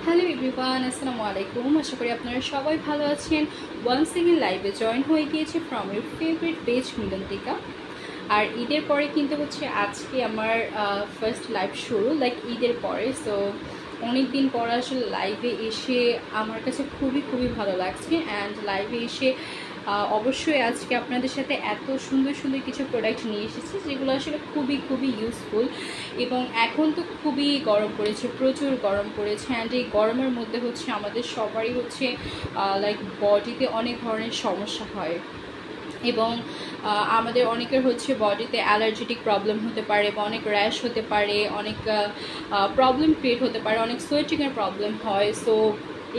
Hello everyone, আসসালামু আলাইকুম। আশা করি আপনারা সবাই ভালো আছেন। ওয়ান্স এগেন লাইভে জয়েন হয়ে গিয়েছি ফ্রম ইউর ফেভারিট পেজ মিলন্তিকা। আর ঈদের পরে কিন্তু হচ্ছে আজকে আমার ফার্স্ট লাইভ শুরু, লাইক ঈদের পরে। সো অনেক দিন পর আসলে লাইভে এসে আমার কাছে খুবই খুবই ভালো লাগছে। অ্যান্ড লাইভে এসে অবশ্যই আজকে আপনাদের সাথে এত সুন্দর সুন্দর কিছু প্রোডাক্ট নিয়ে এসেছি যেগুলো আসলে খুবই খুবই ইউজফুল। এবং এখন তো খুবই গরম পড়েছে, প্রচুর গরম পড়েছে। অ্যান্ড এই গরমের মধ্যে হচ্ছে আমাদের সবারই হচ্ছে লাইক বডিতে অনেক ধরনের সমস্যা হয়। এবং আমাদের অনেকের হচ্ছে বডিতে অ্যালার্জেটিক প্রবলেম হতে পারে, বা অনেক র্যাশ হতে পারে, অনেক প্রবলেম ক্রিয়েট হতে পারে, অনেক সোয়েটিংয়ের প্রবলেম হয়। সো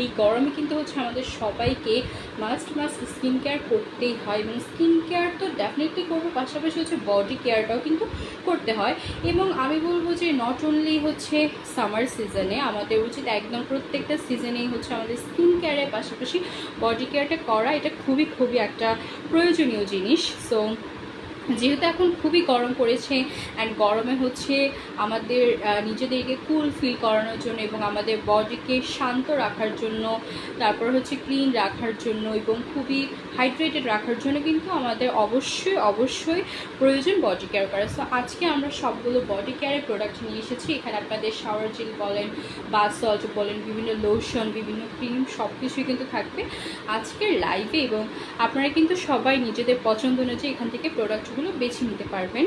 এই গরমে কিন্তু হচ্ছে আমাদের সবাইকে মাস্ট স্কিন কেয়ার করতেই হয়। এবং স্কিন কেয়ার তো ডেফিনেটলি করবো, পাশাপাশি হচ্ছে বডি কেয়ারটাও কিন্তু করতে হয়। এবং আমি বলবো যে নট অনলি হচ্ছে সামার সিজনে, আমাদের উচিত একদম প্রত্যেকটা সিজনেই হচ্ছে আমাদের স্কিন কেয়ারের পাশাপাশি বডি কেয়ারটা করা। এটা খুবই খুবই একটা প্রয়োজনীয় জিনিস। সো যেহেতু এখন খুবই গরম পড়েছে, অ্যান্ড গরমে হচ্ছে আমাদের নিজেদেরকে কুল ফিল করানোর জন্য এবং আমাদের বডিকে শান্ত রাখার জন্য, তারপর হচ্ছে ক্লিন রাখার জন্য এবং খুবই হাইড্রেটেড রাখার জন্য কিন্তু আমাদের অবশ্যই প্রয়োজন বডি কেয়ার করা। সো আজকে আমরা সবগুলো বডি কেয়ারের প্রোডাক্ট নিয়ে এসেছি। এখানে আপনাদের শাওয়ার জেল বলেন, বাথ সল্ট বলেন, বিভিন্ন লোশন, বিভিন্ন ক্রিম, সব কিছুই কিন্তু থাকবে আজকের লাইভে। এবং আপনারা কিন্তু সবাই নিজেদের পছন্দ অনুযায়ী এখান থেকে প্রোডাক্টগুলো বেছে নিতে পারবেন।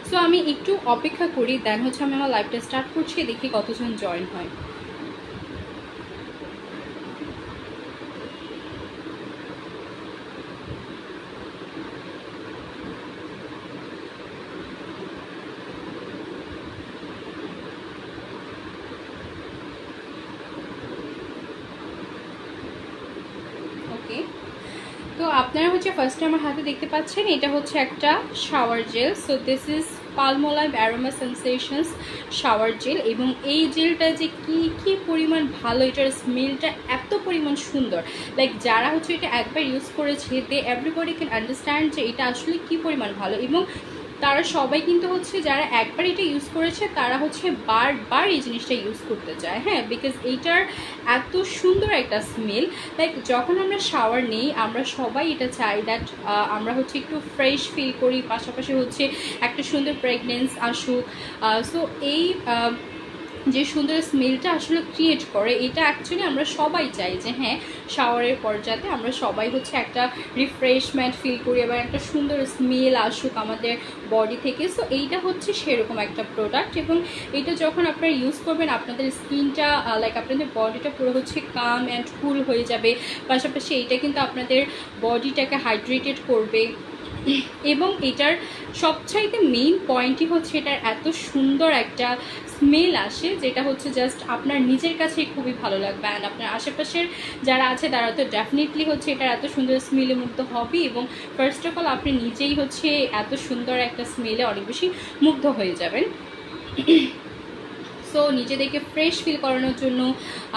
সো আমি একটু অপেক্ষা করি, দেন হচ্ছে আমি আমার লাইভটা স্টার্ট করছি, দেখি কতজন জয়েন হয়। ওকে, তো আপনারা হচ্ছে ফার্স্টে আমার হাতে দেখতে পাচ্ছেন, এটা হচ্ছে একটা shower gel. So this is Palmolive aroma sensations shower gel. এবং এই জেলটা যে কি পরিমাণ ভালো, এটার স্মেলটা এত পরিমাণ সুন্দর, লাইক যারা হচ্ছে এটা একবার ইউজ করেছে দে এভরিবডি ক্যান আন্ডারস্ট্যান্ড যে এটা আসলে কি পরিমাণ ভালো। এবং তারা সবাই কিন্তু হচ্ছে যারা একবার এটা ইউজ করেছে তারা হচ্ছে বারবার এই জিনিসটা ইউজ করতে চায়। হ্যাঁ, বিকজ এইটার এত সুন্দর একটা স্মেল। লাইক যখন আমরা শাওয়ার নিই আমরা সবাই এটা চাই দ্যাট আমরা হচ্ছে একটু ফ্রেশ ফিল করি, পাশাপাশি হচ্ছে একটা সুন্দর প্রেগনেন্স আসুক। সো এই যে সুন্দর স্মেলটা আসলে ক্রিয়েট করে, এটা অ্যাকচুয়ালি আমরা সবাই চাই যে হ্যাঁ শাওয়ারের পর যাতে আমরা সবাই হচ্ছে একটা রিফ্রেশমেন্ট ফিল করি এবং একটা সুন্দর স্মেল আসুক আমাদের বডি থেকে। সো এইটা হচ্ছে সেরকম একটা প্রোডাক্ট। এবং এটা যখন আপনারা ইউজ করবেন আপনাদের স্কিনটা লাইক আপনাদের বডিটা পুরো হচ্ছে কাম অ্যান্ড কুল হয়ে যাবে। পাশাপাশি এইটা কিন্তু আপনাদের বডিটাকে হাইড্রেটেড করবে। এবং এটার সবচাইতে মেইন পয়েন্টই হচ্ছে এটার এত সুন্দর একটা স্মেল আসে, যেটা হচ্ছে জাস্ট আপনার নিজের কাছে খুবই ভালো লাগবে। অ্যান্ড আপনার আশেপাশের যারা আছে তারা তো ডেফিনেটলি হচ্ছে এটার এত সুন্দর স্মেলে মুগ্ধ হবে। এবং ফার্স্ট অফ অল আপনি নিজেই হচ্ছে এত সুন্দর একটা স্মেলে অনেক বেশি মুগ্ধ হয়ে যাবেন। সো নিজেদেরকে ফ্রেশ ফিল করানোর জন্য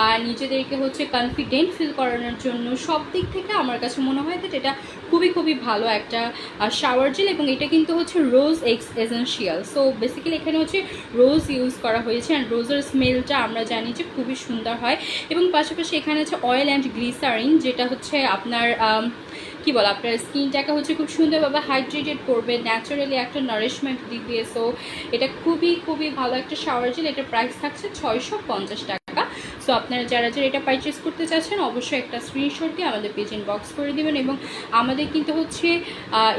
আর নিজেদেরকে হচ্ছে কনফিডেন্ট ফিল করানোর জন্য সব দিক থেকে আমার কাছে মনে হয় যে এটা খুবই খুবই ভালো একটা শাওয়ার জেল। এবং এটা কিন্তু হচ্ছে রোজ এসেনশিয়াল। সো বেসিক্যালি এখানে হচ্ছে রোজ ইউজ করা হয়েছে, অ্যান্ড রোজের স্মেলটা আমরা জানি যে খুবই সুন্দর হয়। এবং পাশাপাশি এখানে হচ্ছে অয়েল অ্যান্ড গ্লিসারিন, যেটা হচ্ছে আপনার কি বল আপনার স্কিনটাকে হচ্ছে খুব সুন্দরভাবে হাইড্রেটেড করবে, ন্যাচারালি একটা নারিশমেন্ট দিবে। সো এটা খুবই খুবই ভালো একটা শাওয়ার জেল। এটার প্রাইস থাকছে 650 টাকা। সো আপনারা যারা এটা পারচেস করতে চাচ্ছেন অবশ্যই একটা স্ক্রিনশট দিয়ে আমাদের পেজ ইনবক্স করে দেবেন। এবং আমাদের কিন্তু হচ্ছে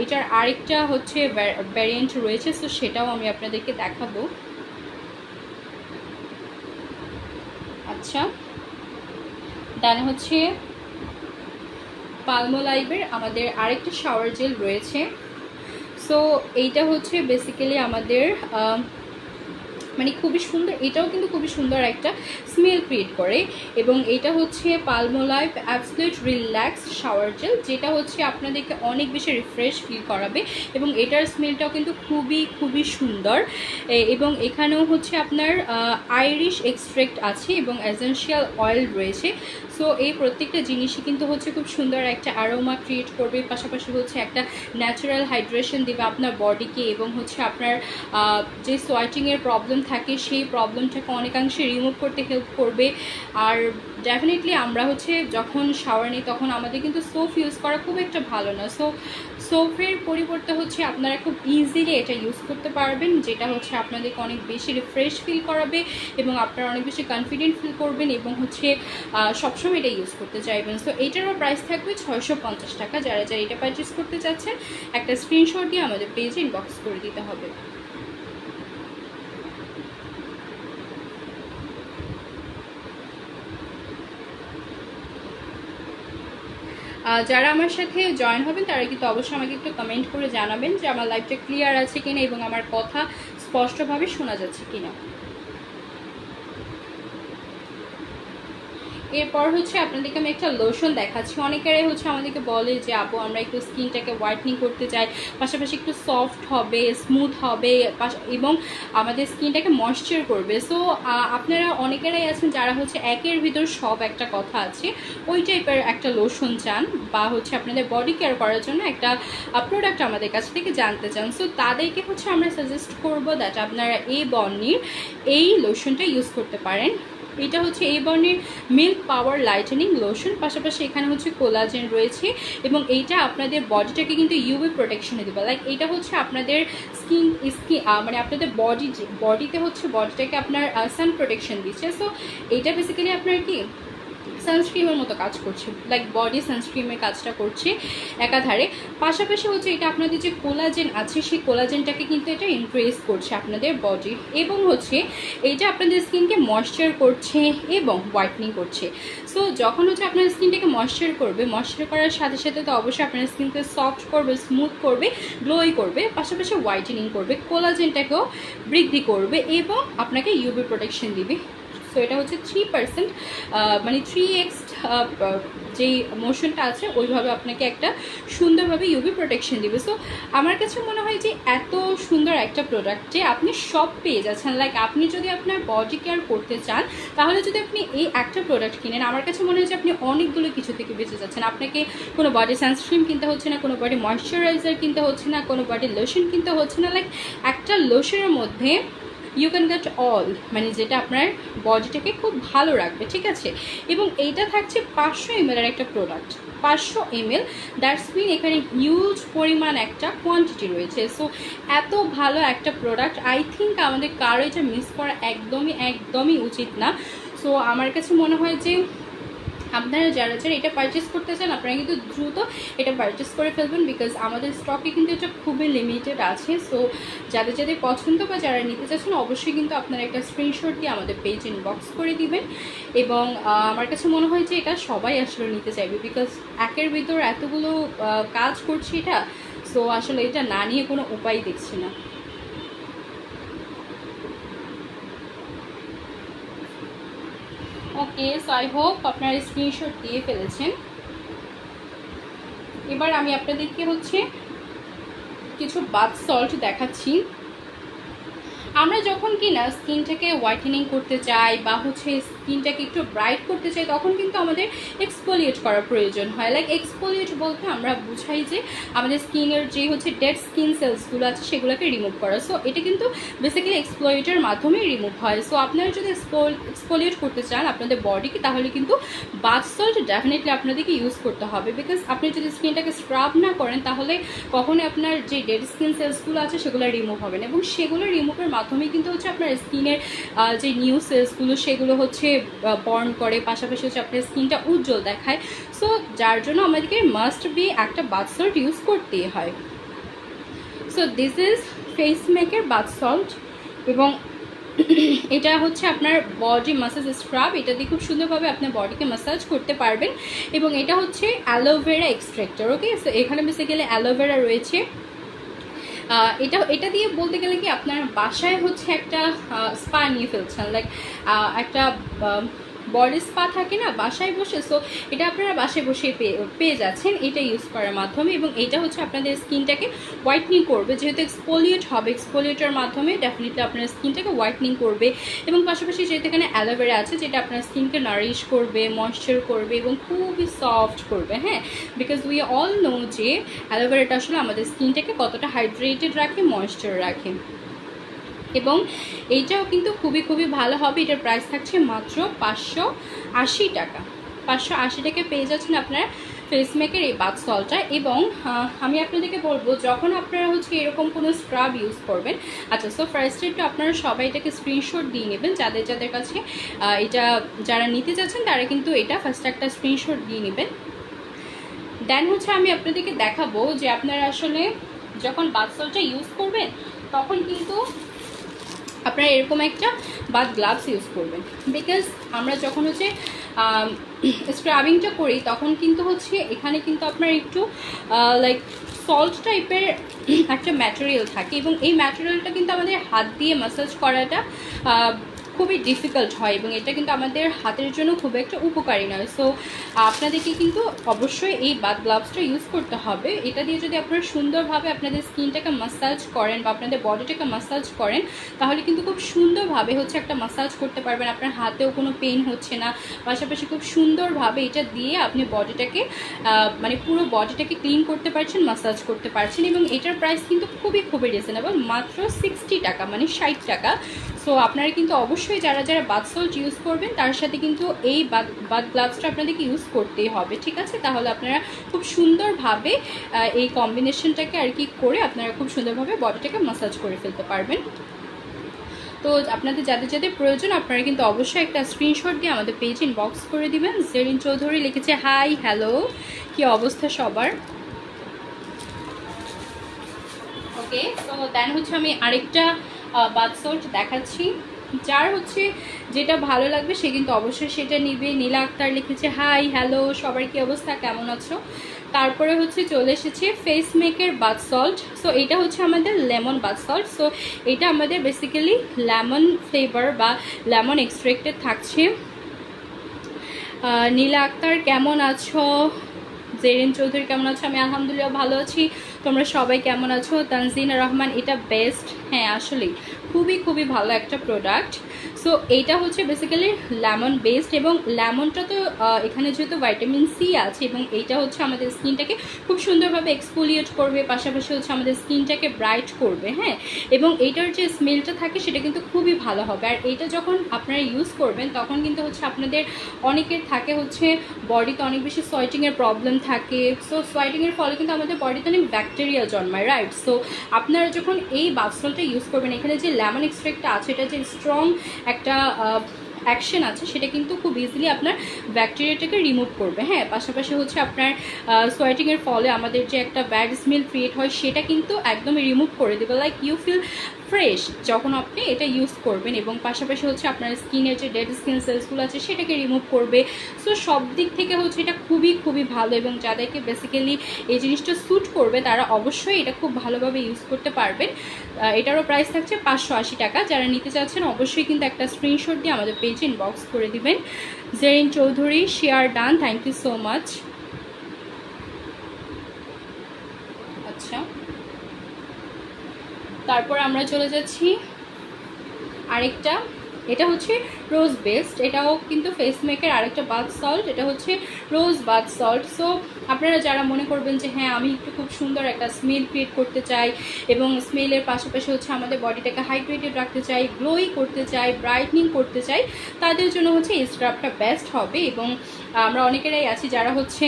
এটার আরেকটা হচ্ছে ভ্যারিয়েন্ট রয়েছে, সো সেটাও আমি আপনাদেরকে দেখাবো। আচ্ছা, দেন হচ্ছে পালমোলাইভের আমাদের আরেকটা শাওয়ার জেল রয়েছে। সো এইটা হচ্ছে বেসিক্যালি আমাদের মানে খুবই সুন্দর, এটাও কিন্তু খুবই সুন্দর একটা স্মেল ক্রিয়েট করে। এবং এটা হচ্ছে পালমোলাইভ অ্যাবসলিউট রিল্যাক্স শাওয়ার জেল, যেটা হচ্ছে আপনাদেরকে অনেক বেশি রিফ্রেশ ফিল করাবে। এবং এটার স্মেলটাও কিন্তু খুবই খুবই সুন্দর। এবং এখানেও হচ্ছে আপনার আইরিশ এক্সট্রাক্ট আছে এবং এসেনশিয়াল অয়েল রয়েছে। সো এই প্রত্যেকটা জিনিসই কিন্তু হচ্ছে খুব সুন্দর একটা অ্যারোমা ক্রিয়েট করবে, পাশাপাশি হচ্ছে একটা ন্যাচারাল হাইড্রেশন দেবে আপনার বডিকে। এবং হচ্ছে আপনার যে সোয়েটিংয়ের প্রবলেম থাকে সেই প্রবলেমটাকে অনেকাংশে রিমুভ করতে হেল্প করবে। আর ডেফিনেটলি আমরা হচ্ছে যখন শাওয়ার নিই তখন আমাদের কিন্তু সোপ ইউজ করা খুব একটা ভালো না। সো সোপের পরিবর্তে হচ্ছে আপনারা খুব ইজিলি এটা ইউজ করতে পারবেন, যেটা হচ্ছে আপনাদেরকে অনেক বেশি রিফ্রেশ ফিল করাবে এবং আপনারা অনেক বেশি কনফিডেন্ট ফিল করবেন এবং হচ্ছে সবসময় এটা ইউজ করতে চাইবেন। সো এইটারও প্রাইস থাকবে 650 টাকা। যারা যারা এটা পারচেস করতে চাচ্ছেন একটা স্ক্রিনশট দিয়ে আমাদের পেজে ইনবক্স করে দিতে হবে। যারা আমার সাথে জয়েন হবেন তারা কিন্তু অবশ্যই আমাকে একটু কমেন্ট করে জানাবেন যে আমার লাইভটা ক্লিয়ার আছে কিনা এবং আমার কথা স্পষ্টভাবে শোনা যাচ্ছে কিনা। এরপর হচ্ছে আপনাদেরকে আমি একটা লোশন দেখাচ্ছি। অনেকেরাই হচ্ছে আমাদেরকে বলে যে আপু আমরা একটু স্কিনটাকে হোয়াইটনিং করতে চাই, পাশাপাশি একটু সফট হবে, স্মুথ হবে এবং আমাদের স্কিনটাকে ময়েশ্চার করবে। সো আপনারা অনেকেরাই আছেন যারা হচ্ছে একের ভিতর সব একটা কথা আছে, ওই টাইপের একটা লোশন চান বা হচ্ছে আপনাদের বডি কেয়ার করার জন্য একটা প্রোডাক্ট আমাদের কাছ থেকে জানতে চান। সো তাদেরকে হচ্ছে আমরা সাজেস্ট করবো দ্যাট আপনারা এই বর্নির এই লোশনটা ইউজ করতে পারেন। এটা হচ্ছে এই বর্ণের মিল্ক পাওয়ার লাইটেনিং লোশন, পাশাপাশি এখানে হচ্ছে কোলাজেন রয়েছে এবং এইটা আপনাদের বডিটাকে কিন্তু ইউভি প্রোটেকশনে দেবে। লাইক এটা হচ্ছে আপনাদের স্কিন মানে আপনাদের বডিতে হচ্ছে বডিটাকে আপনার সান প্রোটেকশন দিচ্ছে। সো এইটা বেসিক্যালি আপনার কি সানস্ক্রিমের মতো কাজ করছে, লাইক বডি সানস্ক্রিমের কাজটা করছে একাধারে। পাশাপাশি হচ্ছে এটা আপনাদের যে কোলাজেন আছে সেই কোলাজেনটাকে কিন্তু এটা ইনক্রিজ করছে আপনাদের বডির এবং হচ্ছে এইটা আপনাদের স্কিনকে ময়েশ্চার করছে এবং হোয়াইটনিং করছে। সো যখন হচ্ছে আপনার স্কিনটাকে ময়েশ্চার করবে, ময়েশ্চার করার সাথে সাথে তো অবশ্যই আপনার স্কিনকে সফট করবে, স্মুথ করবে, গ্লোই করবে, পাশাপাশি হোয়াইটেনিং করবে, কোলাজেনটাকেও বৃদ্ধি করবে এবং আপনাকে ইউভি প্রোটেকশন দিবে। সো এটা হচ্ছে 3% মানে 3x যেই মোশনটা আছে ওইভাবে আপনাকে একটা সুন্দরভাবে ইউভি প্রোটেকশন দিবে। সো আমার কাছে মনে হয় যে এত সুন্দর একটা প্রোডাক্ট যে আপনি সব পেয়ে যাচ্ছেন। লাইক আপনি যদি আপনার বডি কেয়ার করতে চান তাহলে যদি আপনি এই একটা প্রোডাক্ট কিনেন, আমার কাছে মনে হয় যে আপনি অনেকগুলো কিছু থেকে বেঁচে যাচ্ছেন। আপনাকে কোনো বডি সানস্ক্রিন কিনতে হচ্ছে না, কোনো বডি ময়শ্চারাইজার কিনতে হচ্ছে না, কোনো বডি লোশন কিনতে হচ্ছে না। লাইক একটা লোশনের মধ্যে ইউ ক্যান গেট অল, মানে যেটা আপনার বডিটাকে খুব ভালো রাখবে, ঠিক আছে। এবং এইটা থাকছে 500 ml একটা প্রোডাক্ট, 500 ml, দ্যাটস মিন এখানে হিউজ পরিমাণ একটা কোয়ান্টিটি রয়েছে। সো এত ভালো একটা প্রোডাক্ট আই থিঙ্ক আমাদের কারো এটা মিস করা একদমই উচিত না। সো আমার কাছে মনে হয় যে আপনারা যারা যারা এটা পারচেস করতে চান আপনারা কিন্তু দ্রুত এটা পারচেস করে ফেলবেন, বিকজ আমাদের স্টকে কিন্তু এটা খুবই লিমিটেড আছে। সো যাদের যাদের পছন্দ বা যারা নিতে চাচ্ছেন অবশ্যই কিন্তু আপনারা একটা স্ক্রিনশট দিয়ে আমাদের পেজ ইনবক্স করে দিবেন। এবং আমার কাছে মনে হয় যে এটা সবাই আসলে নিতে চাইবে, বিকজ একের ভিতর এতগুলো কাজ করছে এটা। সো আসলে এটা না নিয়ে কোনো উপায় দেখছি না। ওকে, সো আই হোপ আপনারা স্ক্রিনশট দিয়ে ফেলেছেন। এবার আমি আপনাদেরকে হচ্ছে কিছু বাথ সল্ট দেখাচ্ছি। আমরা যখন কিনা স্কিনটাকে হোয়াইটেনিং করতে চাই বা হচ্ছে স্কিনটাকে একটু ব্রাইট করতে চাই তখন কিন্তু আমাদের এক্সফোলিয়েট করার প্রয়োজন হয়। লাইক এক্সফোলিয়েট বলতে আমরা বুঝাই যে আমাদের স্কিনের যে হচ্ছে ডেড স্কিন সেলসগুলো আছে সেগুলোকে রিমুভ করা। সো এটা কিন্তু বেসিক্যালি এক্সফোলিয়েটের মাধ্যমে রিমুভ হয়। সো আপনারা যদি এক্সফোলিয়েট করতে চান আপনাদের বডিকে তাহলে কিন্তু বাথ সল্ট ডেফিনেটলি আপনাদেরকে ইউজ করতে হবে, বিকজ আপনি যদি স্কিনটাকে স্ক্রাব না করেন তাহলে কখনোই আপনার যে ডেড স্কিন সেলসগুলো আছে সেগুলো রিমুভ হবে না এবং সেগুলো রিমুভের মাধ্যমে কিন্তু হচ্ছে আপনার স্কিনের যে নিউ সেলসগুলো সেগুলো হচ্ছে বর্ন করে, পাশাপাশি হচ্ছে আপনার স্কিনটা উজ্জ্বল দেখায়। সো যার জন্য আমাদেরকে মাস্ট বি একটা বাথ সল্ট ইউজ করতেই হয়। So this is face maker bath salt এবং এটা হচ্ছে আপনার বডি মাসাজ স্ক্রাব। এটা দিয়ে খুব সুন্দরভাবে আপনার বডিকে মাসাজ করতে পারবেন এবং এটা হচ্ছে অ্যালোভেরা এক্সট্রাক্টর। ওকে, সো এখানে বেসিক্যালি অ্যালোভেরা রয়েছে। এটা দিয়ে বলতে গেলে কি আপনার বাসায় হচ্ছে একটা স্পা নিয়ে ফেলছেন, লাইক একটা বডি স্পা থাকে না বাসায় বসে। সো এটা আপনারা বাসায় বসে পেয়ে যাচ্ছেন এটা ইউজ করার মাধ্যমে এবং এটা হচ্ছে আপনাদের স্কিনটাকে হোয়াইটনিং করবে, যেহেতু এক্সফোলিয়েট হবে, এক্সফোলিয়েটের মাধ্যমে ডেফিনেটলি আপনার স্কিনটাকে হোয়াইটনিং করবে এবং পাশাপাশি যেহেতু এখানে অ্যালোভেরা আছে যেটা আপনার স্কিনকে নারিশ করবে, ময়েশ্চার করবে এবং খুবই সফট করবে। হ্যাঁ, বিকজ উই অল নো যে অ্যালোভেরাটা আসলে আমাদের স্কিনটাকে কতটা হাইড্রেটেড রাখে, ময়েশ্চার রাখে। এবং এইটাও কিন্তু খুবই খুবই ভালো হবে। এটার প্রাইস থাকছে মাত্র 580 টাকা। 580 টাকায় পেয়ে যাচ্ছেন আপনারা ফেস মেকের এই বাথ সল্টটা। এবং আমি আপনাদেরকে বলবো, যখন আপনারা হচ্ছে এরকম কোনো স্ক্রাব ইউজ করবেন, আচ্ছা সো ফার্স্টে একটু আপনারা সবাই এটাকে স্ক্রিনশট দিয়ে নেবেন, যাদের যাদের কাছে এটা যারা নিতে যাচ্ছেন তারা কিন্তু এটা ফার্স্টে একটা স্ক্রিনশট দিয়ে নেবেন। দেন হচ্ছে আমি আপনাদেরকে দেখাবো যে আপনারা আসলে যখন বাথ সল্টটা ইউজ করবেন তখন কিন্তু আপনারা এরকম একটা বাথ গ্লাভস ইউজ করবেন। বিকজ আমরা যখন হচ্ছে স্ক্রাবিংটা করি তখন কিন্তু হচ্ছে এখানে কিন্তু আপনার একটু লাইক সল্ট টাইপের একটা ম্যাটেরিয়াল থাকে, এবং এই ম্যাটেরিয়ালটা কিন্তু আমাদের হাত দিয়ে ম্যাসাজ করাটা খুবই ডিফিকাল্ট হয়, এবং এটা কিন্তু আমাদের হাতের জন্য খুব একটা উপকারী নয়। সো আপনাদেরকে কিন্তু অবশ্যই এই বাথ গ্লাভসটা ইউজ করতে হবে। এটা দিয়ে যদি আপনারা সুন্দরভাবে আপনাদের স্কিনটাকে ম্যাসাজ করেন বা আপনাদের বডিটাকে ম্যাসাজ করেন, তাহলে কিন্তু খুব সুন্দরভাবে হচ্ছে একটা ম্যাসাজ করতে পারবেন। আপনার হাতেও কোনো পেইন হচ্ছে না, পাশাপাশি খুব সুন্দরভাবে এটা দিয়ে আপনি বডিটাকে মানে পুরো বডিটাকে ক্লিন করতে পারছেন, ম্যাসাজ করতে পারছেন। এবং এটার প্রাইস কিন্তু খুবই খুবই রিজনেবল, মাত্র 60 টাকা, মানে 60 টাকা। সো আপনারা কিন্তু অবশ্যই যারা যারা বাথ সল্ট ইউজ করবেন তার সাথে কিন্তু এই বাথ গ্লাভসটা আপনাদেরকে ইউজ করতেই হবে, ঠিক আছে? তাহলে আপনারা খুব সুন্দরভাবে এই কম্বিনেশনটাকে আর কি করে আপনারা খুব সুন্দরভাবে বডিটাকে ম্যাসাজ করে ফেলতে পারবেন। তো আপনাদের যাদের যাদের প্রয়োজন আপনারা কিন্তু অবশ্যই একটা স্ক্রিনশট দিয়ে আমাদের পেজে ইনবক্স করে দিবেন। জেরিন চৌধুরী লিখেছে হাই হ্যালো, কি অবস্থা সবার? ওকে, তো দেন হচ্ছে আমি আরেকটা বাথ সল্ট দেখাচ্ছি, যার হচ্ছে যেটা ভালো লাগবে সে কিন্তু অবশ্যই সেটা নিবে। নীলা আক্তার লিখেছে হাই হ্যালো, সবার কি অবস্থা, কেমন আছো? তারপরে হচ্ছে চলে এসেছে face maker bath salt. So এটা হচ্ছে আমাদের লেমন বাথ সল্ট। সো এটা আমাদের বেসিক্যালি লেমন ফ্লেভার বা লেমন এক্সট্রাক্টেড থাকছে। নীলা আক্তার কেমন আছো? জেরিন চৌধুরী কেমন আছো? আমি আলহামদুলিল্লাহ ভালো আছি, তোমরা সবাই কেমন আছো? তানজিনা রহমান এটা বেস্ট, হ্যাঁ আসলেই খুবই খুবই ভালো একটা প্রোডাক্ট। সো এইটা হচ্ছে বেসিক্যালি লেমন বেসড, এবং লেমনটা তো এখানে যেহেতু ভাইটামিন সি আছে, এবং এইটা হচ্ছে আমাদের স্কিনটাকে খুব সুন্দরভাবে এক্সফোলিয়েট করবে, পাশাপাশি হচ্ছে আমাদের স্কিনটাকে ব্রাইট করবে, হ্যাঁ। এবং এইটার যে স্মেলটা থাকে সেটা কিন্তু খুবই ভালো হবে। আর এইটা যখন আপনারা ইউজ করবেন তখন কিন্তু হচ্ছে আপনাদের অনেকের থাকে হচ্ছে বডিতে অনেক বেশি সোয়েটিংয়ের প্রবলেম থাকে। সো সোয়েটিংয়ের ফলে কিন্তু আমাদের বডিতে অনেক ব্যাকটেরিয়া জন্মায়, রাইট? সো আপনারা যখন এই বাথ সল্টটা ইউজ করবেন, এখানে যে লেমন এক্সট্রাক্টটা আছে এটা যে স্ট্রং একটা অ্যাকশন আছে, সেটা কিন্তু খুব ইজিলি আপনার ব্যাকটেরিয়াটাকে রিমুভ করবে, হ্যাঁ। পাশাপাশি হচ্ছে আপনার সোয়েটিংয়ের ফলে আমাদের যে একটা ব্যাড স্মেল ক্রিয়েট হয় সেটা কিন্তু একদমই রিমুভ করে দেবে, লাইক ইউ ফিল ফ্রেশ যখন আপনি এটা ইউজ করবেন। এবং পাশাপাশি হচ্ছে আপনার স্কিনের যে ডেড স্কিন সেলসগুলো আছে সেটাকে রিমুভ করবে। সো সব দিক থেকে হচ্ছে এটা খুবই খুবই ভালো, এবং যাদেরকে বেসিক্যালি এই জিনিসটা স্যুট করবে তারা অবশ্যই এটা খুব ভালোভাবে ইউজ করতে পারবেন। এটারও প্রাইস থাকছে 580 টাকা। যারা নিতে চাচ্ছেন অবশ্যই কিন্তু একটা স্ক্রিনশট দিয়ে আমাদের পেজে ইনবক্স করে দিবেন। Zerin Chowdhury share done, thank you so much. আচ্ছা, তারপর আমরা চলে যাচ্ছি আরেকটা, এটা হচ্ছে রোজ বেস্ট, এটাও কিন্তু ফেস মেকের আরেকটা বাথ সল্ট। এটা হচ্ছে রোজ বাথ সল্ট। সো আপনারা যারা মনে করবেন যে হ্যাঁ আমি একটু খুব সুন্দর একটা স্মেল ক্রিয়েট করতে চাই, এবং স্মেলের পাশাপাশি হচ্ছে আমাদের বডিটাকে হাইড্রেটেড রাখতে চাই, গ্লোই করতে চাই, ব্রাইটনিং করতে চাই, তাদের জন্য হচ্ছে এই স্ক্রাবটা বেস্ট হবে। এবং আমরা অনেকেরাই আছি যারা হচ্ছে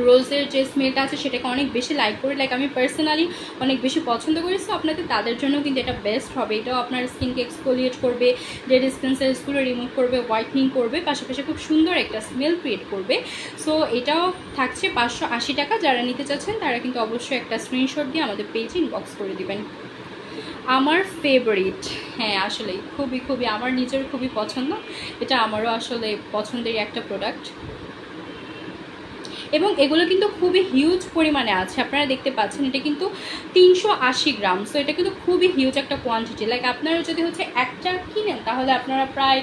রোজের যে স্মেলটা আছে সেটাকে অনেক বেশি লাইক করি, লাইক আমি পার্সোনালি অনেক বেশি পছন্দ করি। সো আপনাদের তাদের জন্য কিন্তু এটা বেস্ট হবে। এটাও আপনার স্কিনকে এক্সফোলিয়েট করবে, ডেড স্কিন সেলসগুলো রিমুভ করবে, হোয়াইটনিং করবে, পাশাপাশি খুব সুন্দর একটা স্মেল ক্রিয়েট করবে। সো এটাও থাকছে 580 টাকা। যারা নিতে চাচ্ছেন তারা কিন্তু অবশ্যই একটা স্ক্রিনশট দিয়ে আমাদের পেজে ইনবক্স করে দিবেন। আমার ফেভারিট, হ্যাঁ আসলেই খুবই খুবই আমার নিজের খুবই পছন্দ, এটা আমারও আসলে পছন্দের একটা প্রোডাক্ট। এবং এগুলো কিন্তু খুবই হিউজ পরিমাণে আছে, আপনারা দেখতে পাচ্ছেন এটা কিন্তু 380 গ্রাম। সো এটা কিন্তু খুবই হিউজ একটা কোয়ান্টিটি, লাইক আপনারা যদি হচ্ছে একটা কিনেন তাহলে আপনারা প্রায়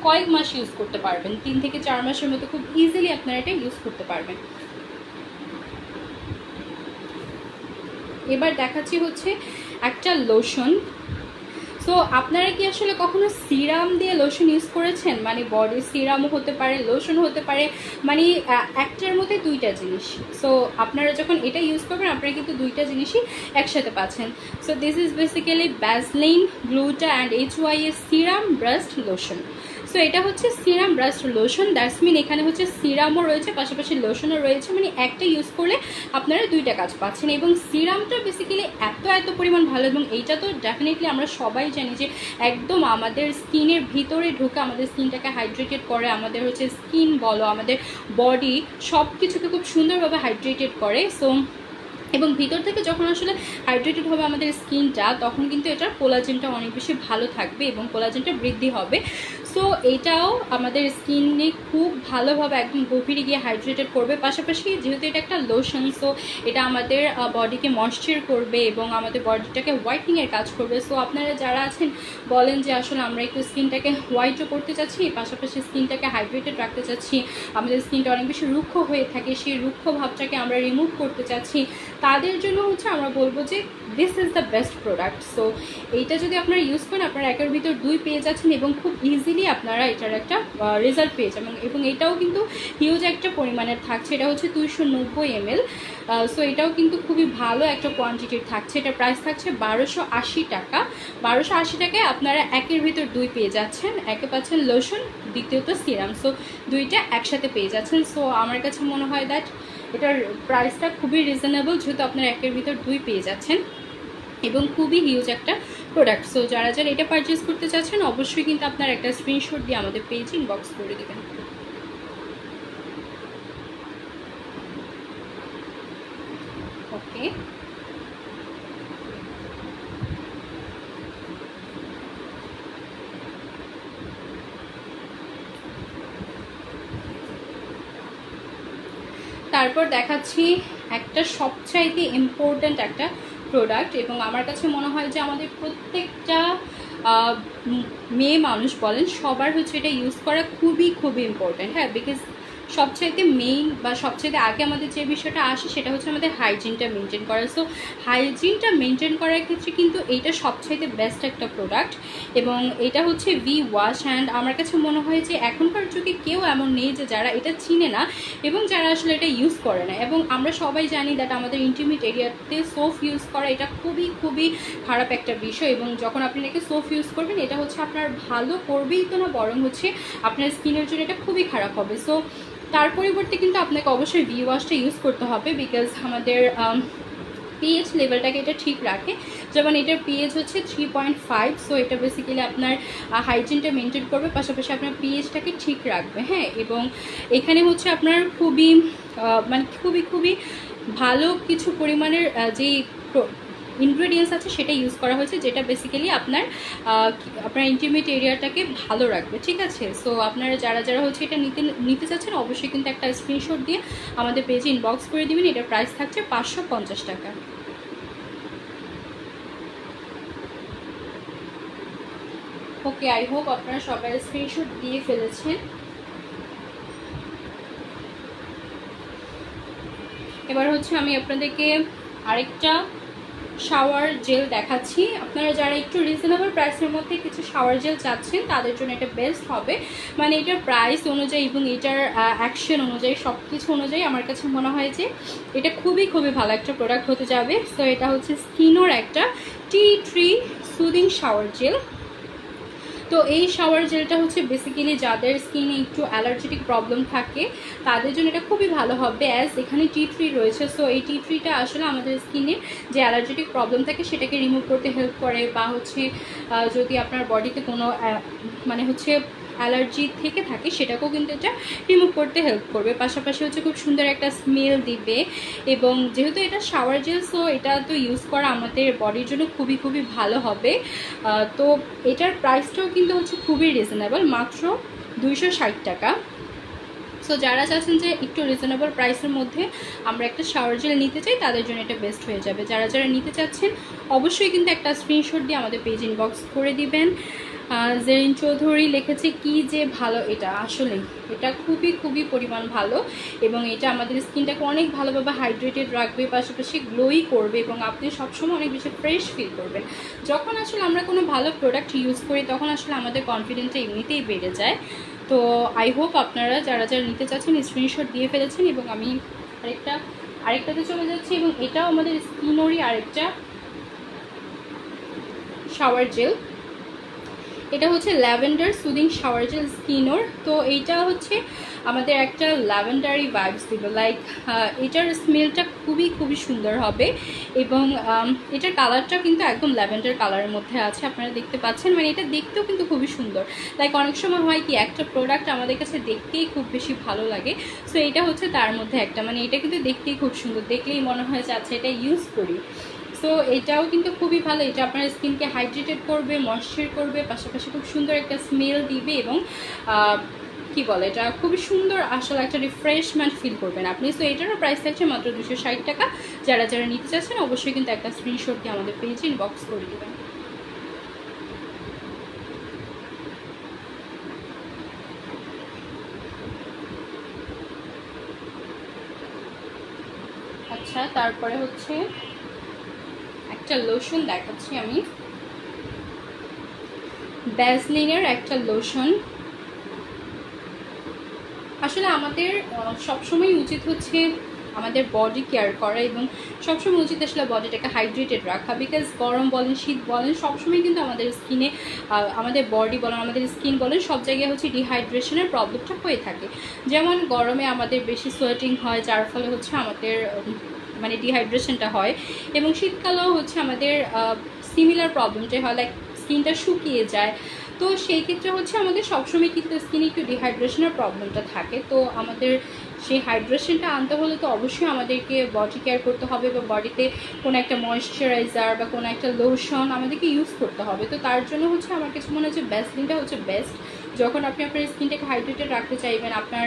কয়েক মাস ইউজ করতে পারবেন, 3 থেকে 4 মাসের মতো খুব ইজিলি আপনারা এটা ইউজ করতে পারবেন। এবার দেখাচ্ছি হচ্ছে একটা লোশন। সো আপনারা কি আসলে কখনো সিরাম দিয়ে লোশন ইউজ করেছেন? মানে বডি সিরামও হতে পারে, লোশনও হতে পারে, মানে একটার মধ্যে দুইটা জিনিস। সো আপনারা যখন এটা ইউজ করবেন আপনারা কিন্তু দুইটা জিনিসই একসাথে পাচ্ছেন। So this is basically Vaseline gluta and HYS serum burst lotion. So এটা হচ্ছে serum burst lotion, that's mean এখানে হচ্ছে সিরামও রয়েছে, পাশাপাশি লোশনও রয়েছে, মানে একটা ইউজ করলে আপনারা দুইটা কাজ পাচ্ছেন। এবং সিরামটা বেসিক্যালি এত পরিমাণ ভালো, এবং এইটা তো ডেফিনেটলি আমরা সবাই জানি যে একদম আমাদের স্কিনের ভিতরে ঢুকে আমাদের স্কিনটাকে হাইড্রেটেড করে, আমাদের হচ্ছে স্কিন বলো, আমাদের বডি সব কিছুকে খুব সুন্দরভাবে হাইড্রেটেড করে। সো এবং ভিতর থেকে যখন আসলে হাইড্রেটেড হবে আমাদের স্কিনটা, তখন কিন্তু এটার কোলাজেনটা অনেক বেশি ভালো থাকবে এবং কোলাজেনটা বৃদ্ধি হবে। সো এটাও আমাদের স্কিনে খুব ভালোভাবে একদম গভীরে গিয়ে হাইড্রেটেড করবে। পাশাপাশি যেহেতু এটা একটা লোশন, সো এটা আমাদের বডিকে ময়েশ্চার করবে এবং আমাদের বডিটাকে হোয়াইটনিংয়ের কাজ করবে। সো আপনারা যারা আছেন বলেন যে আসলে আমরা একটু স্কিনটাকে হোয়াইটও করতে চাচ্ছি, পাশাপাশি স্কিনটাকে হাইড্রেটেড রাখতে চাচ্ছি, আমাদের স্কিনটা অনেক বেশি রুক্ষ হয়ে থাকে, সেই রুক্ষ ভাবটাকে আমরা রিমুভ করতে চাচ্ছি, তাদের জন্য হচ্ছে আমরা বলবো যে this is the best product. So এইটা যদি আপনারা ইউজ করেন আপনারা একের ভিতর দুই পেয়ে যাচ্ছেন এবং খুব ইজিলি আপনারা এটার একটা রেজাল্ট পেয়ে যাবেন। এবং এটাও কিন্তু হিউজ একটা পরিমাণের থাকছে, এটা হচ্ছে 290 ml। সো এটাও কিন্তু খুবই ভালো একটা কোয়ান্টিটির থাকছে। এটা প্রাইস থাকছে 1280 টাকা। 1280 টাকায় আপনারা একের ভিতর দুই পেয়ে যাচ্ছেন, একে পাচ্ছেন লোশন, দ্বিতীয়ত সিরাম, সো দুইটা একসাথে পেয়ে যাচ্ছেন। সো আমার কাছে মনে হয় দ্যাট এটার প্রাইসটা খুবই রিজনেবল, যেহেতু আপনারা একের ভিতর দুই পেয়ে যাচ্ছেন এবং খুবই হিউজ একটা প্রোডাক্ট। সো যারা যারা এটা পারচেস করতে চাচ্ছেন অবশ্যই কিন্তু আপনারা একটা স্ক্রিনশট দিয়ে আমাদের পেজে ইনবক্স করে দেবেন। ওকে, তারপর দেখাচ্ছি একটা সবচাইতে ইম্পর্ট্যান্ট একটা প্রোডাক্ট, এবং আমার কাছে মনে হয় যে আমাদের প্রত্যেকটা মেয়ে মানুষ বলেন সবার হচ্ছে এটা ইউজ করা খুবই ইম্পর্ট্যান্ট। হ্যাঁ, বিকজ সবচাইতে মেইন বা সবচাইতে আগে আমাদের যে বিষয়টা আসে সেটা হচ্ছে আমাদের হাইজিনটা মেনটেন করা। সো হাইজিনটা মেনটেন করার ক্ষেত্রে কিন্তু এইটা সবচাইতে বেস্ট একটা প্রোডাক্ট, এবং এটা হচ্ছে ভি ওয়াশ। অ্যান্ড আমার কাছে মনে হয় যে এখনকার যুগে কেউ এমন নেই যে যারা এটা চিনে না এবং যারা আসলে এটা ইউজ করে না। এবং আমরা সবাই জানি দ্যাট আমাদের ইন্টিমেট এরিয়াতে সোপ ইউজ করা এটা খুবই খারাপ একটা বিষয়, এবং যখন আপনি এটাকে সোপ ইউজ করবেন এটা হচ্ছে আপনার ভালো করবেই তো না, বরং হচ্ছে আপনার স্কিনের জন্য এটা খুবই খারাপ হবে। সো তার পরিবর্তে কিন্তু আপনাকে অবশ্যই ভি ওয়াশটা ইউজ করতে হবে, বিকজ আমাদের পিএইচ লেভেলটাকে এটা ঠিক রাখে। যেমন এটার পিএইচ হচ্ছে 3.5। সো এটা বেসিক্যালি আপনার হাইজিনটা মেনটেন করবে, পাশাপাশি আপনার পিএইচটাকে ঠিক রাখবে। হ্যাঁ, এবং এখানে হচ্ছে আপনার মানে খুবই ভালো কিছু পরিমাণের যেই ইনগ্রেডিয়েন্টস আছে সেটা ইউজ করা হয়েছে, যেটা বেসিক্যালি আপনার ইন্টিমেট এরিয়াটাকে ভালো রাখবে। ঠিক আছে, সো আপনারা যারা হচ্ছে এটা নিতে চাচ্ছেন অবশ্যই কিন্তু একটা স্ক্রিনশট দিয়ে আমাদের পেজে ইনবক্স করে দিবেন। এটার প্রাইস থাকছে 550 টাকা। ওকে, আই হোপ আপনারা সবাই স্ক্রিনশট দিয়ে ফেলেছেন। এবার হচ্ছে আমি আপনাদেরকে আরেকটা শাওয়ার জেল দেখাচ্ছি। আপনারা যারা একটু রিজনেবল প্রাইসের মধ্যে কিছু শাওয়ার জেল চাচ্ছেন তাদের জন্য এটা বেস্ট হবে। মানে এটার প্রাইস অনুযায়ী এবং এটার অ্যাকশন অনুযায়ী সব কিছু অনুযায়ী আমার কাছে মনে হয় যে এটা খুবই ভালো একটা প্রোডাক্ট হতে যাবে। সো এটা হচ্ছে স্কিনোর একটা tea tree soothing shower gel. তো এই শাওয়ার জেলটা হচ্ছে বেসিক্যালি যাদের স্কিনে একটু অ্যালার্জেটিক প্রবলেম থাকে তাদের জন্য এটা খুবই ভালো হবে, অ্যাজ এখানে টি ট্রি রয়েছে। সো এই টি ট্রিটা আসলে আমাদের স্কিনে যে অ্যালার্জেটিক প্রবলেম থাকে সেটাকে রিমুভ করতে হেল্প করে, বা হচ্ছে যদি আপনার বডিতে কোনো মানে হচ্ছে অ্যালার্জি থেকে থাকে সেটাকেও কিন্তু এটা রিমুভ করতে হেল্প করবে। পাশাপাশি হচ্ছে খুব সুন্দর একটা স্মেল দিবে, এবং যেহেতু এটা শাওয়ার জেল সো এটা তো ইউজ করা আমাদের বডির জন্য খুবই ভালো হবে। তো এটার প্রাইসটাও কিন্তু হচ্ছে খুবই রিজনেবল, মাত্র 260 টাকা। সো যারা চাচ্ছেন যে একটু রিজনেবল প্রাইসের মধ্যে আমরা একটা শাওয়ার জেল নিতে চাই তাদের জন্য এটা বেস্ট হয়ে যাবে। যারা নিতে চাচ্ছেন অবশ্যই কিন্তু একটা স্ক্রিনশট দিয়ে আমাদের পেজ ইনবক্স করে দিবেন। জেরিন চৌধুরী লিখেছে কি যে ভালো এটা, আসলেই এটা খুবই খুবই পরিমাণ ভালো এবং এটা আমাদের স্কিনটাকে অনেক ভালোভাবে হাইড্রেটেড রাখবে, পাশাপাশি গ্লোই করবে এবং আপনি সবসময় অনেক বেশি ফ্রেশ ফিল করবেন। যখন আসলে আমরা কোনো ভালো প্রোডাক্ট ইউজ করি তখন আসলে আমাদের কনফিডেন্সটা এমনিতেই বেড়ে যায়। তো আই হোপ আপনারা যারা যারা নিতে চাচ্ছেন স্ক্রিনশট দিয়ে ফেলেছেন এবং আমি আরেকটাতে চলে যাচ্ছি এবং এটাও আমাদের স্কিনেরই আরেকটা শাওয়ার জেল। এটা হচ্ছে ল্যাভেন্ডার সুদিং শাওয়ার জেল স্কিনোর। তো এইটা হচ্ছে আমাদের একটা ল্যাভেন্ডারি ভাইবস দিল, লাইক এটার স্মেলটা খুবই খুবই সুন্দর হবে এবং এটার কালারটা কিন্তু একদম ল্যাভেন্ডার কালারের মধ্যে আছে, আপনারা দেখতে পাচ্ছেন। মানে এটা দেখতেও কিন্তু খুবই সুন্দর, লাইক অনেক সময় হয় কি একটা প্রোডাক্ট আমাদের কাছে দেখতেই খুব বেশি ভালো লাগে, সো এটা হচ্ছে তার মধ্যে একটা। মানে এটা কিন্তু দেখতেই খুব সুন্দর, দেখলেই মনে হয় যে আচ্ছা এটা ইউজ করি। সো এটাও কিন্তু খুবই ভালো, এটা আপনার স্কিনকে হাইড্রেটেড করবে, ময়েশ্চার করবে, পাশাপাশি খুব সুন্দর একটা স্মেল দিবে এবং কি বলে এটা খুবই সুন্দর আসলে একটা রিফ্রেশমেন্ট ফিল করবেন আপনি। সো এটারও প্রাইস থাকছে মাত্র 260 টাকা। যারা যারা নিতে চাচ্ছেন অবশ্যই কিন্তু একটা স্ক্রিনশট দিয়ে আমাদের পেজে ইনবক্স করে দেবেন। আচ্ছা, তারপরে হচ্ছে একটা লোশন দেখাচ্ছি আমি, ভ্যাসলিনের একটা লোশন। আসলে আমাদের সবসময় উচিত হচ্ছে আমাদের বডি কেয়ার করা এবং সবসময় উচিত আসলে বডিটাকে হাইড্রেটেড রাখা, বিকজ গরম বলেন শীত বলেন সবসময় কিন্তু আমাদের স্কিনে আমাদের বডি বলেন আমাদের স্কিন বলেন সব জায়গায় হচ্ছে ডিহাইড্রেশনের প্রবলেমটা হয়ে থাকে। যেমন গরমে আমাদের বেশি সোয়েটিং হয়, যার ফলে হচ্ছে আমাদের মানে ডিহাইড্রেশনটা হয়, এবং শীতকালেও হচ্ছে আমাদের সিমিলার প্রবলেমটাই হয়, লাইক স্কিনটা শুকিয়ে যায়। তো সেই ক্ষেত্রে হচ্ছে আমাদের সবসময় কিন্তু স্কিনে একটু ডিহাইড্রেশনের প্রবলেমটা থাকে। তো আমাদের সেই হাইড্রেশনটা আনতে হলে তো অবশ্যই আমাদেরকে বডি কেয়ার করতে হবে বা বডিতে কোনো একটা ময়েশ্চারাইজার বা কোনো একটা লোশন আমাদেরকে ইউজ করতে হবে। তো তার জন্য হচ্ছে আমার কাছে মনে হচ্ছে ভ্যাসলিনটা হচ্ছে বেস্ট। যখন আপনি আপনার স্কিনটাকে হাইড্রেটেড রাখতে চাইবেন, আপনার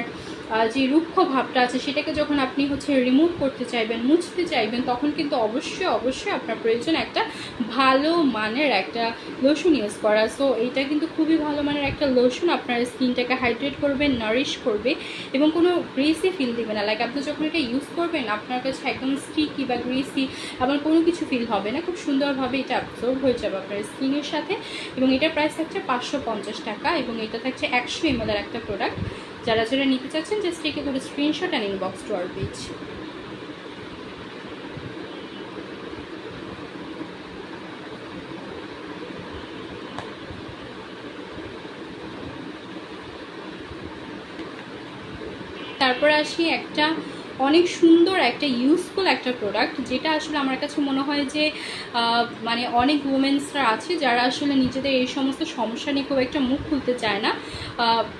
যে রুক্ষ ভাবটা আছে সেটাকে যখন আপনি হচ্ছে রিমুভ করতে চাইবেন, মুছতে চাইবেন, তখন কিন্তু অবশ্যই অবশ্যই আপনার প্রয়োজন একটা ভালো মানের একটা লোশন ইউজ করা। সো এইটা কিন্তু খুবই ভালো মানের একটা লোশন, আপনার স্কিনটাকে হাইড্রেট করবে, নারিশ করবে এবং কোনো গ্রিসি ফিল দেবে না। লাইক আপনি যখন এটা ইউজ করবেন আপনার কাছে একদম স্টিকি বা গ্রিসি এমন কোনো কিছু ফিল হবে না, খুব সুন্দরভাবে এটা অ্যাবজর্ব হয়ে যাবে আপনার স্কিনের সাথে। এবং এটার প্রাইস থাকছে 550 টাকা এবং এটা থাকছে 100 ml এর একটা প্রোডাক্ট। যারা যারা নিতে চাচ্ছেন জাস্ট টেক করে screenshot and inbox to our page. তারপরে আসি একটা অনেক সুন্দর একটা ইউজফুল একটা প্রোডাক্ট, যেটা আসলে আমার কাছে মনে হয় যে মানে অনেক উমেন্সরা আছে যারা আসলে নিজেদের এই সমস্ত সমস্যা নিয়ে খুব একটা মুখ খুলতে চায় না,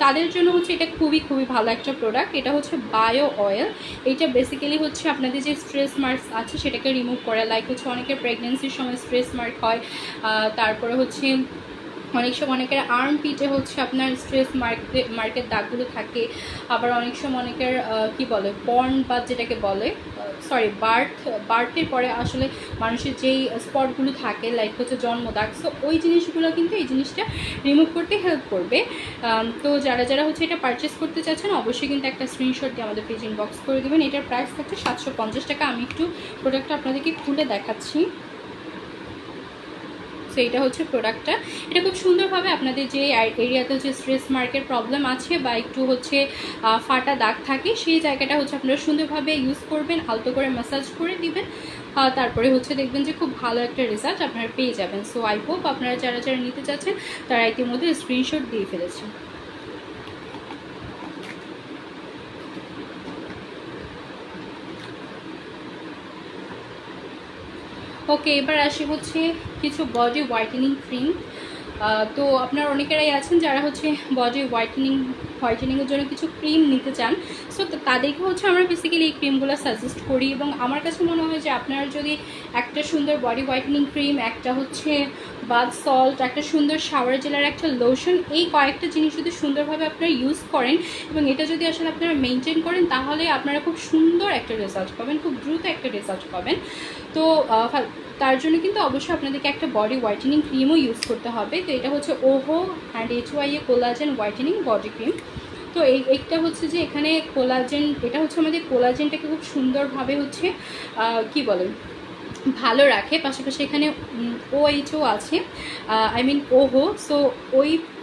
তাদের জন্য হচ্ছে এটা খুবই খুবই ভালো একটা প্রোডাক্ট। এটা হচ্ছে বায়ো অয়েল। এটা বেসিক্যালি হচ্ছে আপনাদের যে স্ট্রেস মার্কস আছে সেটাকে রিমুভ করে, লাইক হচ্ছে অনেকের প্রেগনেন্সির সময় স্ট্রেস মার্ক হয়, তারপরে হচ্ছে অনেক সময় অনেকের আর্ম পিঠে হচ্ছে আপনার স্ট্রেস মার্কের দাগগুলো থাকে, আবার অনেক সময় অনেকের কি বলে বর্ন বা যেটাকে বলে সরি বার্থের পরে আসলে মানুষের যেই স্পটগুলো থাকে লাইক হচ্ছে জন্মদাগ, সো ওই জিনিসগুলো কিন্তু এই জিনিসটা রিমুভ করতে হেল্প করবে। তো যারা যারা হচ্ছে এটা পারচেস করতে চাচ্ছেন অবশ্যই কিন্তু একটা স্ক্রিনশট দিয়ে আমাদের পেজ ইনবক্স করে দেবেন। এটার প্রাইস থাকছে 750 টাকা। আমি একটু প্রোডাক্টটা আপনাদেরকে খুলে দেখাচ্ছি। সো এটা হচ্ছে প্রোডাক্টটা। এটা খুব সুন্দরভাবে আপনাদের যে এরিয়াতে হচ্ছে স্ট্রেস মার্কের প্রবলেম আছে বা একটু হচ্ছে ফাটা দাগ থাকে সেই জায়গাটা হচ্ছে আপনারা সুন্দরভাবে ইউজ করবেন, আলতো করে ম্যাসাজ করে দিবেন, তারপরে হচ্ছে দেখবেন যে খুব ভালো একটা রেজাল্ট আপনারা পেয়ে যাবেন। সো আই হোপ আপনারা যারা যারা নিতে চাচ্ছেন তারা ইতিমধ্যে স্ক্রিনশট দিয়ে ফেলেছেন। ওকে, এবার আসি হচ্ছে কিছু বডি হোয়াইটেনিং ক্রিম। তো আপনারা অনেকেরাই আছেন যারা হচ্ছে বডি হোয়াইটেনিংয়ের জন্য কিছু ক্রিম নিতে চান। সো তাদেরকে হচ্ছে আমরা বেসিক্যালি এই ক্রিমগুলো সাজেস্ট করি এবং আমার কাছে মনে হয় যে আপনারা যদি একটা সুন্দর বডি হোয়াইটেনিং ক্রিম, একটা হচ্ছে বাথ সল্ট, একটা সুন্দর শাওয়ার জেলার একটা লোশন, এই কয়েকটা জিনিস যদি সুন্দরভাবে আপনারা ইউজ করেন এবং এটা যদি আসলে আপনারা মেনটেন করেন তাহলে আপনারা খুব সুন্দর একটা রেজাল্ট পাবেন, খুব দ্রুত একটা রেজাল্ট পাবেন। তো তার জন্য কিন্তু অবশ্যই আপনাদেরকে একটা বডি হোয়াইটেনিং ক্রিমও ইউজ করতে হবে। তো এটা হচ্ছে ওহো and HYA collagen whitening body cream. তো এইটা হচ্ছে যে এখানে কোলাজেন, এটা হচ্ছে আমাদের কোলাজেনটাকে খুব সুন্দরভাবে হচ্ছে কি বলেন ভালো রাখে। পাশাপাশি এখানে OHও আছে, আই মিন ওহো। সো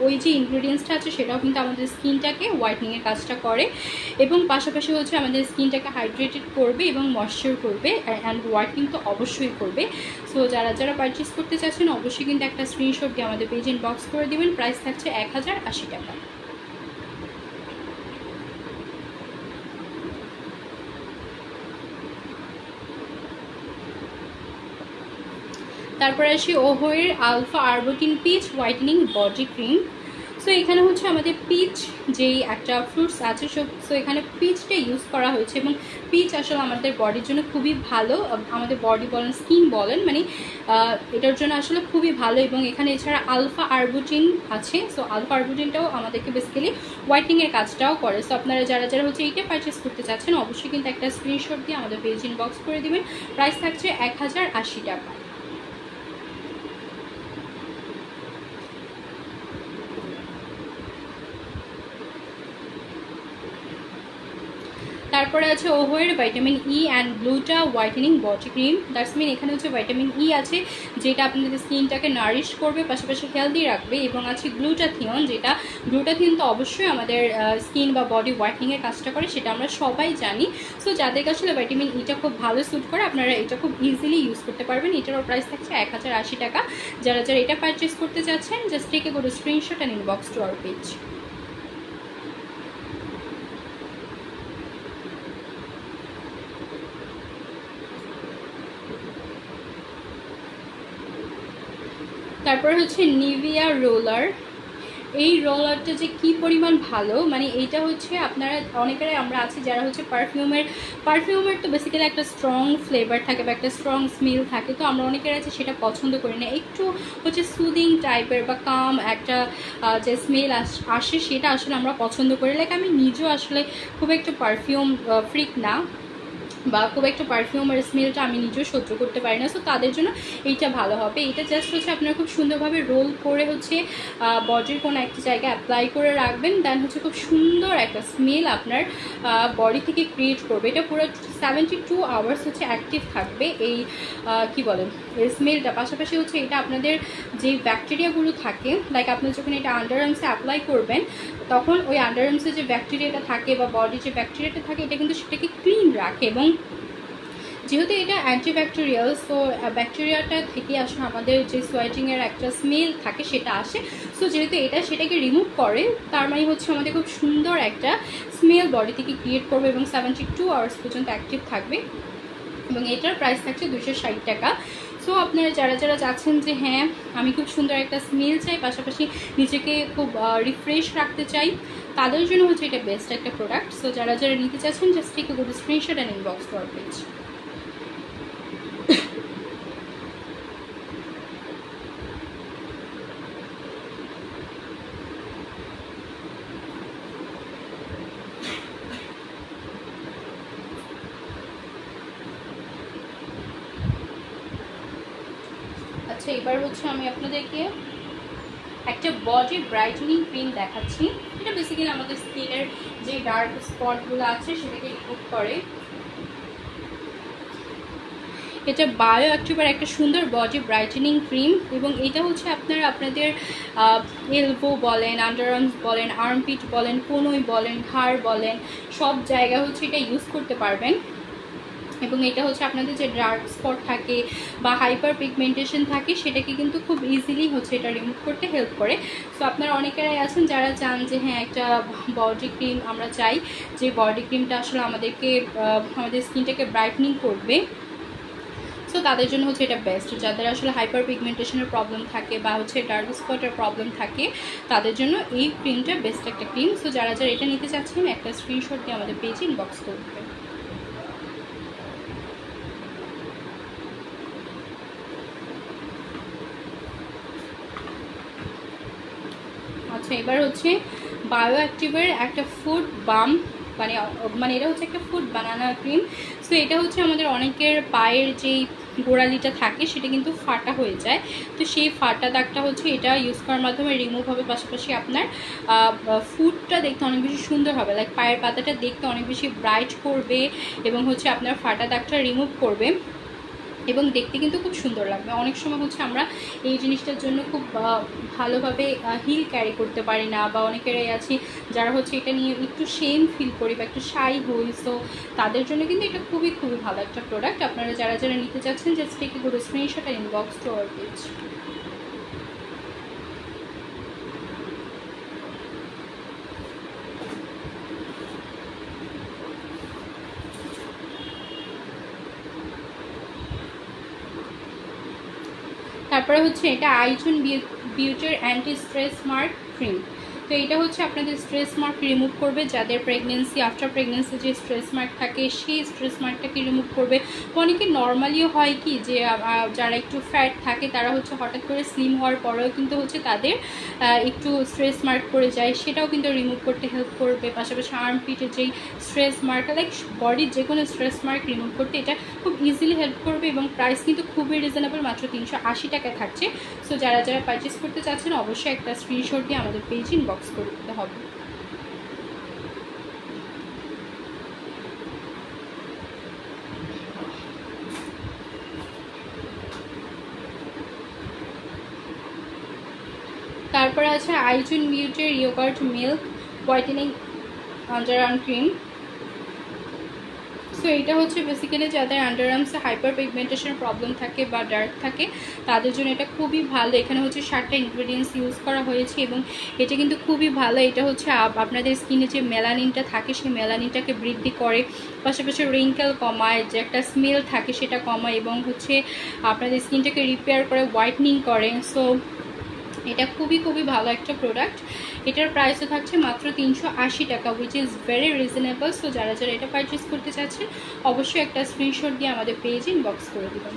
ওই যে ইনগ্রিডিয়েন্টসটা আছে সেটাও কিন্তু আমাদের স্কিনটাকে হোয়াইটনিংয়ের কাজটা করে, এবং পাশাপাশি হচ্ছে আমাদের স্কিনটাকে হাইড্রেটেড করবে এবং ময়েশ্চার করবে, অ্যান্ড হোয়াইটনিং তো অবশ্যই করবে। সো যারা যারা পারচেস করতে চাচ্ছেন অবশ্যই কিন্তু একটা স্ক্রিনশট দিয়ে আমাদের পেজ ইনবক্স করে দেবেন। প্রাইস থাকছে 1080 টাকা। তারপরে আসি ওহোয়ের alpha arbutin peach whitening body cream. So এখানে হচ্ছে আমাদের পিচ যেই একটা ফ্রুটস আছে, সো এখানে পিচটা ইউজ করা হয়েছে, এবং পিচ আসলে আমাদের বডির জন্য খুবই ভালো। আমাদের বডি বলেন স্কিন বলেন মানে এটার জন্য আসলে খুবই ভালো। এবং এখানে এছাড়া আলফা আরবুটিন আছে। সো আলফা আরবুটিনটাও আমাদেরকে বেসিক্যালি হোয়াইটনিংয়ের কাজটাও করে। সো আপনারা যারা যারা হচ্ছে এইটা পারচেস করতে চাচ্ছেন অবশ্যই কিন্তু একটা স্ক্রিনশট দিয়ে আমাদের পেজ ইনবক্স করে দেবেন। প্রাইস থাকছে 1080 টাকা। তারপরে আছে ওহোয়ের vitamin E and gluta whitening body cream. That's mean এখানে হচ্ছে ভাইটামিন ই আছে যেটা আপনাদের স্কিনটাকে নারিশ করবে, পাশাপাশি হেলদি রাখবে, এবং আছে গ্লুটাথিয়ন, যেটা গ্লুটাথিয়ন তো অবশ্যই আমাদের স্কিন বা বডি হোয়াইটনিংয়ের কাজটা করে, সেটা আমরা সবাই জানি। সো যাদের কাছে ভাইটামিন ইটা খুব ভালো স্যুট করে আপনারা এটা খুব ইজিলি ইউজ করতে পারবেন। এটারও প্রাইস থাকছে 1080 টাকা। যারা যারা এটা পারচেস করতে চাচ্ছেন just take a go to screenshot and inbox to our page. তারপর হচ্ছে নিভিয়া রোলার। এই রোলারটা যে কি পরিমাণ ভালো, মানে এইটা হচ্ছে আপনারা অনেকেরাই আমরা আছি যারা হচ্ছে পারফিউমের তো বেসিক্যালি একটা স্ট্রং ফ্লেভার থাকে বা একটা স্ট্রং স্মেল থাকে। তো আমরা অনেকের আছে সেটা পছন্দ করি না, একটু হচ্ছে সুদিং টাইপের বা কাম একটা যে স্মেল আসে সেটা আসলে আমরা পছন্দ করি। লাইক আমি নিজেও আসলে খুব একটা পারফিউম ফ্রিক না, বা খুব একটা পারফিউমের স্মেলটা আমি নিজেও সহ্য করতে পারি না। সো তাদের জন্য এইটা ভালো হবে। এইটা জাস্ট হচ্ছে আপনারা খুব সুন্দরভাবে রোল করে হচ্ছে বডির কোনো একটা জায়গায় অ্যাপ্লাই করে রাখবেন, দেন হচ্ছে খুব সুন্দর একটা স্মেল আপনার বডি থেকে ক্রিয়েট করবে। এটা পুরো 72 আওয়ার্স হচ্ছে অ্যাক্টিভ থাকবে এই কি বলেন এই স্মেলটা। পাশাপাশি হচ্ছে এটা আপনাদের যে ব্যাকটেরিয়াগুলো থাকে, লাইক আপনি যখন এটা আন্ডার আর্মসে অ্যাপ্লাই করবেন তখন ওই আন্ডার আর্মসে যে ব্যাকটেরিয়াটা থাকে বা বডির যে ব্যাকটেরিয়াটা থাকে এটা কিন্তু সেটাকে ক্লিন রাখে। এবং যেহেতু এটা অ্যান্টিব্যাকটেরিয়াল, সো ব্যাকটেরিয়াটা থেকে আসলে আমাদের যে সোয়েটিংয়ের একটা স্মেল থাকে সেটা আসে। সো যেহেতু এটা সেটাকে রিমুভ করে, তার মানে হচ্ছে আমাদের খুব সুন্দর একটা স্মেল বডি থেকে ক্রিয়েট করবে এবং 72 আওয়ার্স পর্যন্ত অ্যাক্টিভ থাকবে। এবং এটার প্রাইস থাকছে 260 টাকা। সো আপনারা যারা যারা চাচ্ছেন যে হ্যাঁ আমি খুব সুন্দর একটা স্মেল চাই, পাশাপাশি নিজেকে খুব রিফ্রেশ রাখতে চাই, তাদের জন্য হচ্ছে এটা বেস্ট একটা প্রোডাক্ট। সো যারা যারা নিতে চাচ্ছেন just take a go to screenshot and inbox to our page. আচ্ছা, এবার হচ্ছে আমি আপনাদেরকে একটা বডি ব্রাইটনিং ক্রিম দেখাচ্ছি। এটা বেসিক্যালি আমাদের স্কিনের যে ডার্ক স্পটগুলো আছে সেটাকে রিমুভ করে। এটা বায়ো অ্যাক্টিভার একটা সুন্দর বডি ব্রাইটেনিং ক্রিম, এবং এটা হচ্ছে আপনারা আপনাদের এলবো বলেন, আন্ডার আর্মস বলেন, আর্মপিট বলেন, কোনোই বলেন, ঘাড় বলেন, সব জায়গায় হচ্ছে এটা ইউজ করতে পারবেন। এবং এটা হচ্ছে আপনাদের যে ডার্ক স্পট থাকে বা হাইপার পিগমেন্টেশন থাকে সেটাকে কিন্তু খুব ইজিলি হচ্ছে এটা রিমুভ করতে হেল্প করে। সো আপনারা অনেকেরাই আছেন যারা চান যে হ্যাঁ একটা বডি ক্রিম আমরা চাই যে বডি ক্রিমটা আসলে আমাদেরকে আমাদের স্কিনটাকে ব্রাইটনিং করবে। সো তাদের জন্য হচ্ছে এটা বেস্ট। যাদের আসলে হাইপার পিগমেন্টেশনের প্রবলেম থাকে বা হচ্ছে ডার্ক স্পটের প্রবলেম থাকে তাদের জন্য এই ক্রিমটা বেস্ট একটা ক্রিম। সো যারা যারা এটা নিতে চাচ্ছেন একটা স্ক্রিনশট দিয়ে আমাদের পেজে ইনবক্স করবে। আচ্ছা, এবার হচ্ছে বায়ো অ্যাক্টিভের একটা ফুড বাম মানে মানে এটা হচ্ছে একটা ফুড বানানা ক্রিম। সো এটা হচ্ছে আমাদের অনেকের পায়ের যেই গোড়ালিটা থাকে সেটা কিন্তু ফাটা হয়ে যায়, তো সেই ফাটা দাগটা হচ্ছে এটা ইউজ করার মাধ্যমে রিমুভ হবে। পাশাপাশি আপনার ফুটটা দেখতে অনেক বেশি সুন্দর হবে, লাইক পায়ের পাতাটা দেখতে অনেক বেশি ব্রাইট করবে এবং হচ্ছে আপনার ফাটা দাগটা রিমুভ করবে এবং দেখতে কিন্তু খুব সুন্দর লাগবে। অনেক সময় হচ্ছে আমরা এই জিনিসটার জন্য খুব ভালোভাবে হিল ক্যারি করতে পারি না, বা অনেকেরাই আছি যারা হচ্ছে এটা নিয়ে একটু শেম ফিল করি বা একটু শাই হই। সো তাদের জন্য কিন্তু এটা খুবই খুবই ভালো একটা প্রোডাক্ট। আপনারা যারা যারা নিতে চাচ্ছেন just take a good screenshot আর ইনবক্স টু আওয়ার পেজ। তারপরে হচ্ছে এটা আইজুন বিউটির অ্যান্টি স্ট্রেস মার্ক ক্রিম। তো এটা হচ্ছে আপনাদের স্ট্রেস মার্ক রিমুভ করবে, যাদের প্রেগনেন্সি আফটার প্রেগনেন্সি যে স্ট্রেস মার্ক থাকে সেই স্ট্রেস মার্কটাকে রিমুভ করবে। অনেকে নর্মালিও হয় কি যে যারা একটু ফ্যাট থাকে তারা হচ্ছে হঠাৎ করে স্লিম হওয়ার পরেও কিন্তু হচ্ছে তাদের একটু স্ট্রেস মার্ক পড়ে যায়, সেটাও কিন্তু রিমুভ করতে হেল্প করবে। পাশাপাশি আর্ম পিটের যেই স্ট্রেস মার্ক, লাইক বডির যে কোনো স্ট্রেস মার্ক রিমুভ করতে এটা খুব ইজিলি হেল্প করবে এবং প্রাইস কিন্তু খুবই রিজনেবল, মাত্র 380 টাকা থাকছে। সো যারা যারা পারচেস করতে চাচ্ছেন অবশ্যই একটা স্ক্রিনশট দিয়ে আমাদের পেজ ইনবক্স করে দিতে হবে। তারপরে আছে আইজুন বিউটির yogurt milk whitening underarm cream. So এটা হচ্ছে বেসিক্যালি যাদের আন্ডারআর্মসে হাইপার পিগমেন্টেশন প্রবলেম থাকে বা ডার্ক থাকে তাদের জন্য এটা খুবই ভালো। এখানে হচ্ছে 7টা ইনগ্রেডিয়েন্টস ইউজ করা হয়েছে এবং এটা কিন্তু খুবই ভালো। এটা হচ্ছে আপনাদের স্কিনে যে মেলানিনটা থাকে সেই মেলানিনটাকে বৃদ্ধি করে, পাশাপাশি রিঙ্কেল কমায়, যে একটা স্মেল থাকে সেটা কমায় এবং হচ্ছে আপনাদের স্কিনটাকে রিপেয়ার করে, হোয়াইটনিং করে। সো এটা খুবই খুবই ভালো একটা প্রোডাক্ট। এটার প্রাইসও থাকছে মাত্র 380 টাকা, which is very reasonable. So যারা যারা এটা পারচেস করতে চাচ্ছেন অবশ্যই একটা স্ক্রিনশট দিয়ে আমাদের পেজে ইনবক্স করে দেবেন।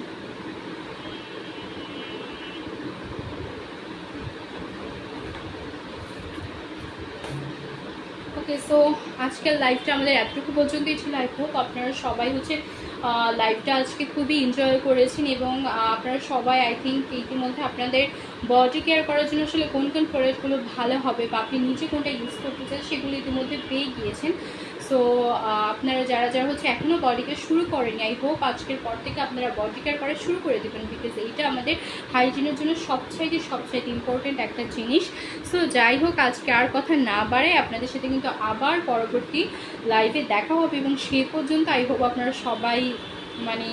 ওকে, সো আজকের লাইভটা আমাদের এতটুকু পর্যন্তই ছিল। আই হোপ আপনারা সবাই হচ্ছে লাইভটা আজকে খুবই এনজয় করেছেন এবং আপনারা সবাই আই থিঙ্ক ইতিমধ্যে আপনাদের বডি কেয়ার করার জন্য আসলে কোন কোন প্রোডাক্টগুলো ভালো হবে বা আপনি নিজে কোনটা ইউজ করতে চান সেগুলো ইতিমধ্যে পেয়ে গিয়েছেন। সো আপনারা যারা যারা হচ্ছে এখনও বডি কেয়ার শুরু করেনি, আই হোপ আজকের পর থেকে আপনারা বডি কেয়ার করা শুরু করে দেবেন, বিকজ এইটা আমাদের হাইজিনের জন্য সবচাইতে ইম্পর্টেন্ট একটা জিনিস। সো যাই হোক, আজকে আর কথা না বাড়ে আপনাদের সাথে কিন্তু আবার পরবর্তী লাইভে দেখা হবে এবং সে পর্যন্ত আই হোপ আপনারা সবাই মানে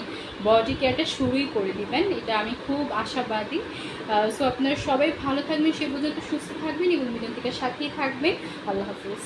বডি কেয়ারটা শুরুই করে দিবেন, এটা আমি খুব আশাবাদী। সো আপনারা সবাই ভালো থাকবেন, সে পর্যন্ত সুস্থ থাকবেন এবং মিলন থেকে সাথেই থাকবেন। আল্লাহ হাফিজ।